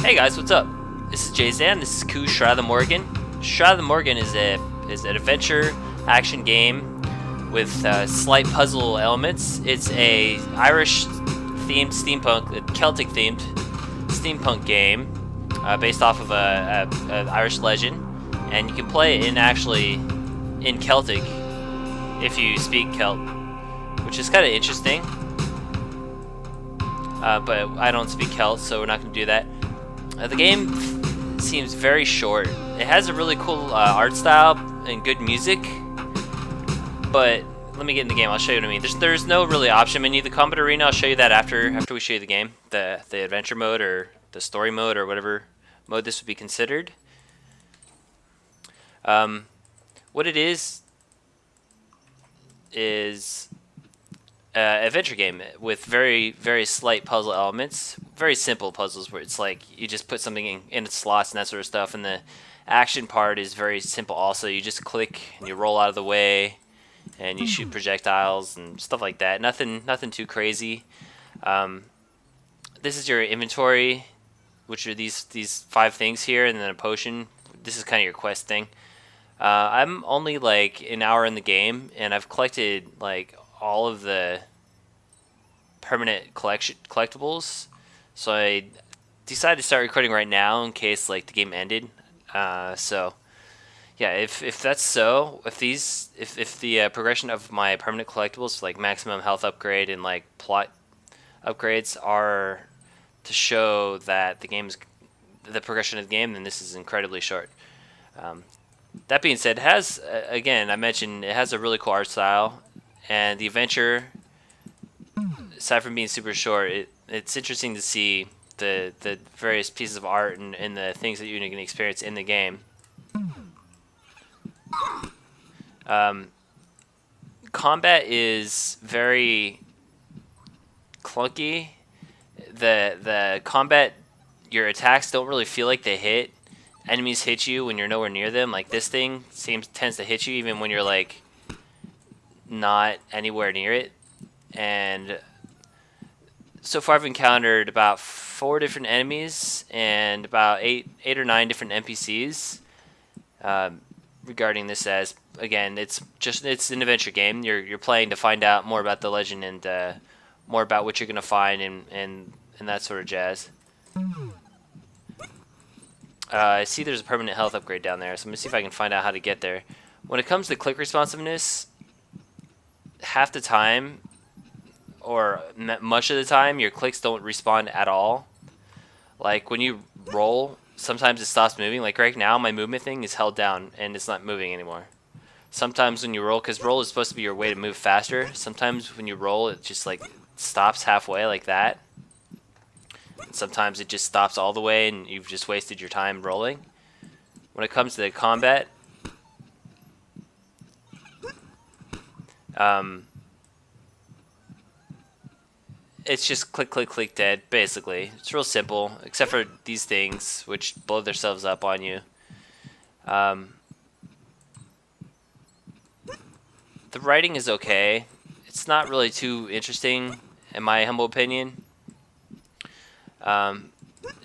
Hey guys, what's up? This is Jay Zan. This is Shroud Morrigan. Shroud Morrigan is an adventure action game with slight puzzle elements. It's a Irish themed steampunk, Celtic themed steampunk game based off of a Irish legend, and you can play it in Celtic if you speak Celt, which is kind of interesting. But I don't speak Celt, so we're not going to do that. The game seems very short. It has a really cool art style and good music, but let me get in the game. I'll show you what I mean. There's no really option menu. The combat arena, I'll show you that after we show you the game. The adventure mode or the story mode or whatever mode this would be considered. What it is adventure game with very, very slight puzzle elements. Very simple puzzles where it's like you just put something in its slots and that sort of stuff. And the action part is very simple also. You just click and you roll out of the way and you shoot projectiles and stuff like that. Nothing too crazy. This is your inventory, which are these 5 things here, and then a potion. This is kind of your quest thing. I'm only like an hour in the game, and I've collected like all of the permanent collectibles, so I decided to start recording right now in case like the game ended. So yeah, if that's so, if the progression of my permanent collectibles, like maximum health upgrade and like plot upgrades, are to show that the progression of the game, then this is incredibly short. That being said, it has again, I mentioned it has a really cool art style. And the adventure, aside from being super short, it's interesting to see the various pieces of art and the things that you're going to experience in the game. Combat is very clunky. The combat, your attacks don't really feel like they hit. Enemies hit you when you're nowhere near them. Like this thing tends to hit you even when you're like not anywhere near it. And so far I've encountered about 4 different enemies and about 8 or 9 different NPCs regarding this. As again, it's an adventure game. You're playing to find out more about the legend and more about what you're gonna find and that sort of jazz. I see there's a permanent health upgrade down there, so I'm gonna see if I can find out how to get there. When it comes to click responsiveness, half the time, or much of the time, your clicks don't respond at all. Like when you roll, sometimes it stops moving. Like right now, my movement thing is held down and it's not moving anymore. Sometimes when you roll, because roll is supposed to be your way to move faster, sometimes when you roll, it just like stops halfway like that. And sometimes it just stops all the way and you've just wasted your time rolling. When it comes to the combat, it's just click, click, click, dead, basically. It's real simple, except for these things, which blow themselves up on you. The writing is okay. It's not really too interesting, in my humble opinion. And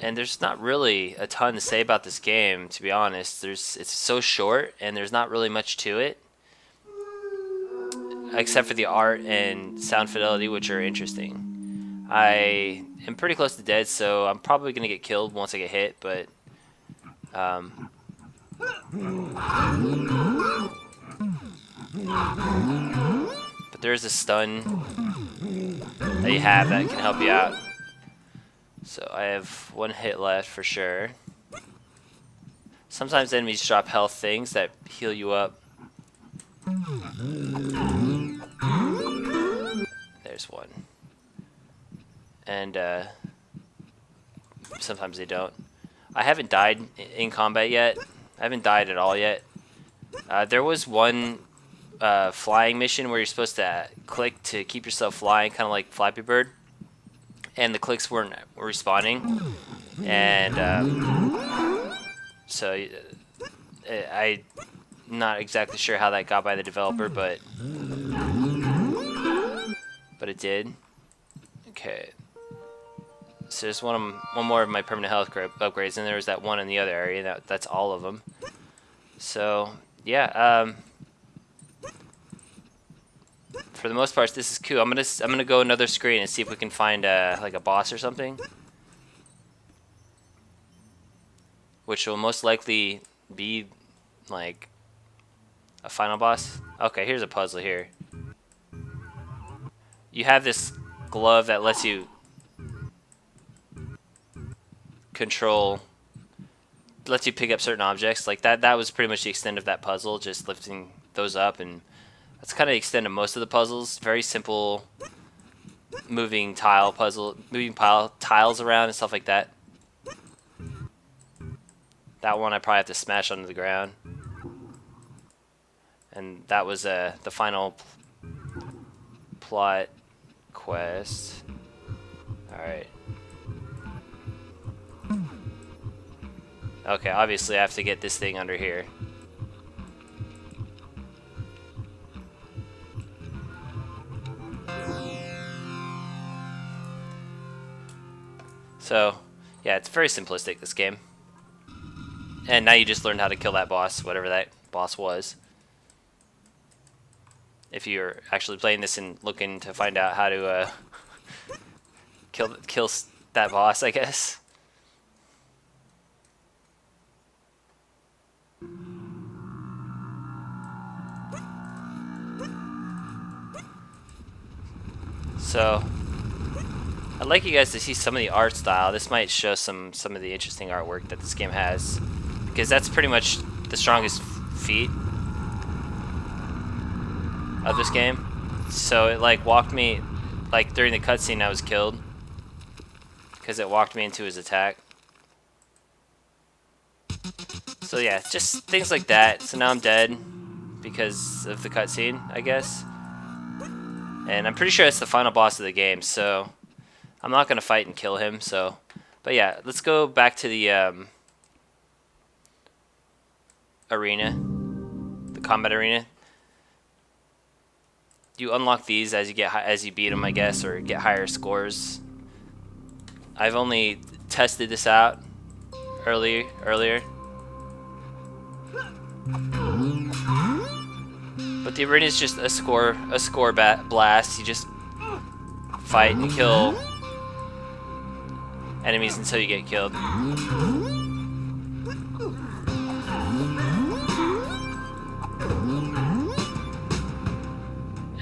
there's not really a ton to say about this game, to be honest. It's so short, and there's not really much to it, except for the art and sound fidelity, which are interesting. I am pretty close to dead, so I'm probably going to get killed once I get hit, but there is a stun that you have that can help you out. So I have 1 hit left for sure. Sometimes enemies drop health things that heal you up. There's one. And sometimes they don't. I haven't died in combat yet. I haven't died at all yet. There was one flying mission where you're supposed to click to keep yourself flying, kind of like Flappy Bird. And the clicks weren't responding. And so I'm not exactly sure how that got by the developer, but it did. Okay. So there's one more of my permanent health upgrades, and there was that one in the other area. That's all of them. So yeah, for the most part, this is cool. I'm gonna go another screen and see if we can find like a boss or something, which will most likely be like a final boss. Okay, here's a puzzle here. You have this glove that lets you lets you pick up certain objects. Like that was pretty much the extent of that puzzle, just lifting those up, and that's kind of the extent of most of the puzzles. Very simple moving tiles around and stuff like that. That one I probably have to smash onto the ground. And that was the final plot quest. Alright. Okay, obviously I have to get this thing under here. So, yeah, it's very simplistic, this game. And now you just learned how to kill that boss, whatever that boss was. If you're actually playing this and looking to find out how to kill that boss, I guess. So, I'd like you guys to see some of the art style. This might show some of the interesting artwork that this game has, because that's pretty much the strongest feat of this game. So it like walked me, like during the cutscene I was killed because it walked me into his attack. So yeah, just things like that. So now I'm dead because of the cutscene, I guess. And I'm pretty sure it's the final boss of the game, so I'm not gonna fight and kill him. So, but yeah, let's go back to the arena, the combat arena. You unlock these as you beat them, I guess, or get higher scores. I've only tested this out earlier. But the arena is just a score blast. You just fight and kill enemies until you get killed.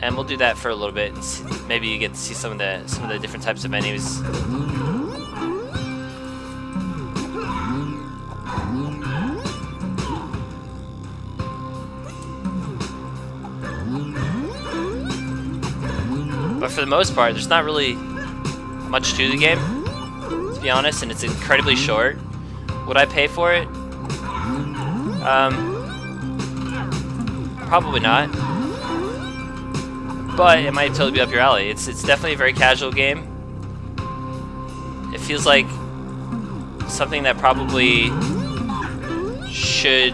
And we'll do that for a little bit. Maybe you get to see some of the different types of enemies. But for the most part, there's not really much to the game, to be honest, and it's incredibly short. Would I pay for it? Probably not. But it might totally be up your alley. It's definitely a very casual game. It feels like something that probably should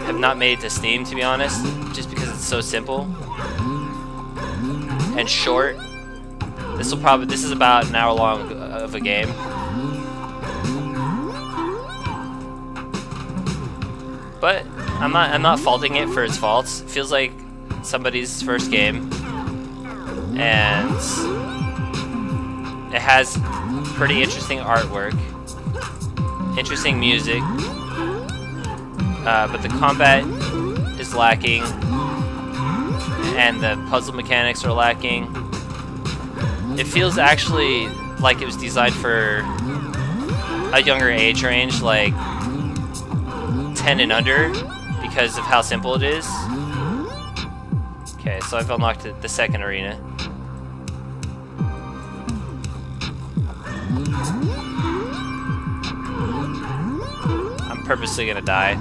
have not made it to Steam, to be honest, just because it's so simple and short. This is about an hour long of a game. But I'm not faulting it for its faults. It feels like somebody's first game, and it has pretty interesting artwork, interesting music, but the combat is lacking, and the puzzle mechanics are lacking. It feels actually like it was designed for a younger age range, like 10 and under, because of how simple it is. Okay, so I've unlocked the second arena. I'm purposely gonna die.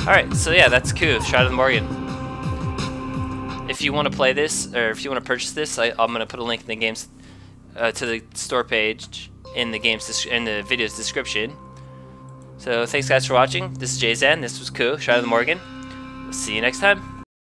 Alright, so yeah, that's cool. Shroud of the Morrigan. If you want to play this, or if you want to purchase this, I'm gonna put a link in the game's to the store page in the video's description. So thanks guys for watching. This is Jay Zen. This was cool. Shroud of the Morrigan. We'll see you next time.